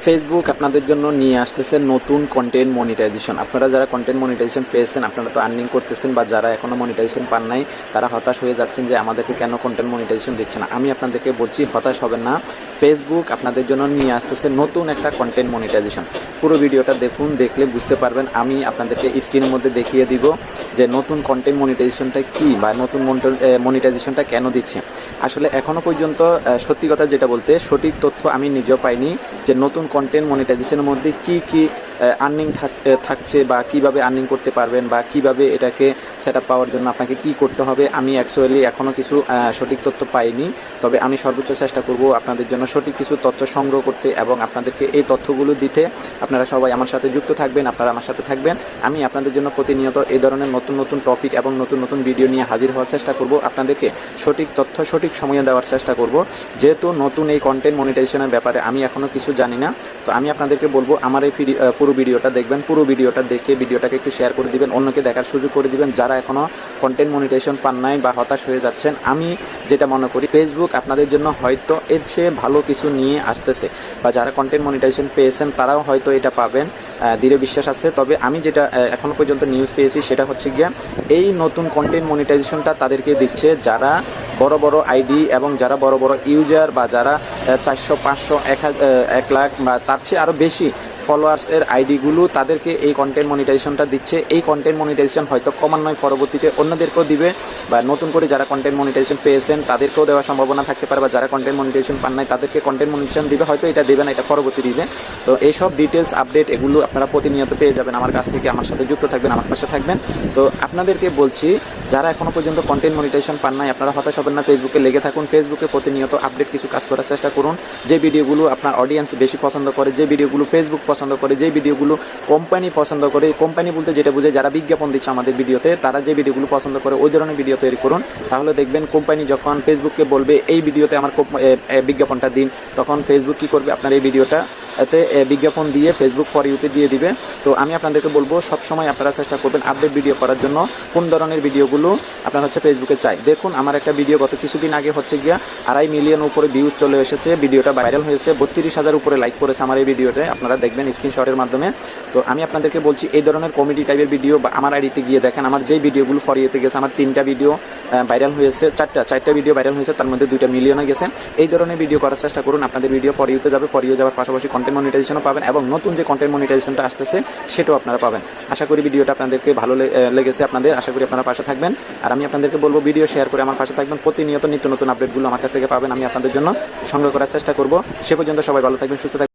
Facebook আপনাদের জন্য নিয়ে আসতেছে নতুন কন্টেন্ট মনিটাইজেশন। আপনারা যারা কন্টেন্ট মনিটাইজেশন পেয়েছেন, আপনারা তো আর্নিং করতেছেন, বা যারা এখনও মনিটাইজেশন পান নাই তারা হতাশ হয়ে যাচ্ছেন যে আমাদেরকে কেন কন্টেন্ট মনিটাইজেশন দিচ্ছে না। আমি আপনাদেরকে বলছি, হতাশ হবেন না। ফেসবুক আপনাদের জন্য নিয়ে আসতেছে নতুন একটা কন্টেন্ট মনিটাইজেশন। পুরো ভিডিওটা দেখুন, দেখলে বুঝতে পারবেন। আমি আপনাদেরকে স্ক্রিনের মধ্যে দেখিয়ে দিব যে নতুন কন্টেন্ট মনিটাইজেশনটা কী, বা নতুন মনিটাইজেশনটা কেন দিচ্ছে। আসলে এখনও পর্যন্ত সত্যি কথা যেটা বলতে, সঠিক তথ্য আমি নিজেও পাইনি যে নতুন কন্টেন্ট মনিটাইজেশনের মধ্যে কি আর্নিং থাকছে, বা কিভাবে আর্নিং করতে পারবেন, বা কিভাবে এটাকে সেট আপ পাওয়ার জন্য আপনাকে কি করতে হবে। আমি অ্যাকচুয়ালি এখনও কিছু সঠিক তথ্য পাইনি, তবে আমি সর্বোচ্চ চেষ্টা করব আপনাদের জন্য সঠিক কিছু তথ্য সংগ্রহ করতে এবং আপনাদেরকে এই তথ্যগুলো দিতে। আপনারা সবাই আমার সাথে যুক্ত থাকবেন, আপনারা আমার সাথে থাকবেন। আমি আপনাদের জন্য প্রতিনিয়ত এই ধরনের নতুন নতুন টপিক এবং নতুন নতুন ভিডিও নিয়ে হাজির হওয়ার চেষ্টা করব। আপনাদেরকে সঠিক তথ্য সঠিক সময়ে দেওয়ার চেষ্টা করব। যেহেতু নতুন এই কন্টেন্ট মনিটাইজেশনের ব্যাপারে আমি এখনও কিছু জানি না, তো আমি আপনাদেরকে বলবো আমার এই পুরো ভিডিওটা দেখবেন। পুরো ভিডিওটা দেখে ভিডিওটাকে একটু শেয়ার করে দিবেন, অন্যকে দেখার সুযোগ করে দিবেন যারা এখনও কন্টেন্ট মনিটাইজেশন পান নাই বা হতাশ হয়ে যাচ্ছেন। আমি যেটা মনে করি, ফেসবুক আপনাদের জন্য হয়তো এর চেয়ে ভালো কিছু নিয়ে আসতেছে, বা যারা কন্টেন্ট মনিটাইজেশন পেয়েছেন তারাও হয়তো এটা পাবেন, দৃঢ় বিশ্বাস আছে। তবে আমি যেটা এখনও পর্যন্ত নিউজ পেয়েছি সেটা হচ্ছে গিয়া এই নতুন কন্টেন্ট মনিটাইজেশনটা তাদেরকে দিচ্ছে যারা বড় বড় আইডি এবং যারা বড় বড় ইউজার, বা যারা 400, 500, 1 লাখ বা তার চেয়ে আরও বেশি ফলোয়ার্সের আইডিগুলো, তাদেরকে এই কন্টেন্ট মনিটাইজেশনটা দিচ্ছে। এই কন্টেন্ট মনিটাইজেশন হয়তো ক্রমান্বয়ে পরবর্তীতে অন্যদেরকেও দিবে, বা নতুন করে যারা কন্টেন্ট মনিটাইজেশন পেয়েছেন তাদেরকেও দেওয়ার সম্ভাবনা থাকতে পারে, বা যারা কন্টেন্ট মনিটাইজেশন পান নাই তাদেরকে কন্টেন্ট মনিটাইজেশন দিবে। হয়তো এটা দেবে না, এটা পরবর্তী দিবে। তো এইসব ডিটেলস আপডেট এগুলো আপনারা প্রতিনিয়ত পেয়ে যাবেন আমার কাছ থেকে। আমার সাথে যুক্ত থাকবেন, আমার পাশে থাকবেন। তো আপনাদেরকে বলছি, যারা এখনও পর্যন্ত কন্টেন্ট মনিটাইজেশন পান নাই আপনারা হতাশ হবেন না। ফেসবুকে লেগে থাকুন, ফেসবুকে প্রতিনিয়ত আপডেট কিছু কাজ করার চেষ্টা করুন। যে ভিডিওগুলো আপনার অডিয়েন্স বেশি পছন্দ করে, যে ভিডিওগুলো ফেসবুক পছন্দ করে, যে ভিডিওগুলো কোম্পানি পছন্দ করে, কোম্পানি বলতে যেটা বুঝে যারা বিজ্ঞাপন দিচ্ছে আমাদের ভিডিওতে, তারা যে ভিডিওগুলো পছন্দ করে ওই ধরনের ভিডিও তৈরি করুন। তাহলে দেখবেন কোম্পানি যখন ফেসবুককে বলবে এই ভিডিওতে আমার বিজ্ঞাপনটা দিন, তখন ফেসবুক কী করবে, আপনার এই ভিডিওটা এতে বিজ্ঞাপন দিয়ে ফেসবুক ফর ইউতে দিয়ে দিবে। তো আমি আপনাদেরকে বলবো, সবসময় আপনারা চেষ্টা করবেন আপডেট ভিডিও করার জন্য। কোন ধরনের ভিডিওগুলো আপনার ফেসবুকে চাই। দেখুন, আমার একটা ভিডিও গত কিছুদিন আগে গিয়া 2.5 মিলিয়ন উপরে ভিউজ চলে এসেছে। ভিডিওটা ভাইরাল হয়েছে, 32,000 উপরে লাইক করেছে আমার এই ভিডিওতে, আপনারা দেখবেন স্ক্রিনশটের মাধ্যমে। তো আমি আপনাদেরকে বলছি, এই ধরনের কমেডি টাইপের ভিডিও বা আমার আইডিতে গিয়ে দেখেন, আমার যেই ভিডিওগুলো ফর ইউতে গেছে, আমার 3টা ভিডিও ভাইরাল হয়েছে, 4টা ভিডিও ভাইরাল হয়েছে, তার মধ্যে 2টা মিলিয়নে গেছে। এই ধরনের ভিডিও করার চেষ্টা করুন। আপনাদের ভিডিও ফর ইউতে যাবে, ফর ইউ যাওয়ার পাশাপাশি কন্টেন্ট মনিটাইজেশনও পাবেন, এবং নতুন যে কন্টেন্ট মনিটাইজেশনটা আসতেছে সেটাও আপনারা পাবেন। আশা করি ভিডিওটা আপনাদেরকে ভালো লেগেছে আপনাদের। আশা করি আপনারা পাশে থাকবেন, আর আমি আপনাদেরকে বলবো ভিডিও শেয়ার করে আমার পাশে থাকবেন। প্রতিনিয়ত নিত্য নতুন আপডেটগুলো আমার কাছ থেকে পাবেন, আমি আপনাদের জন্য সংগ্রহ করার চেষ্টা করব। সে পর্যন্ত সবাই ভালো থাকবেন, সুস্থ থাকবেন।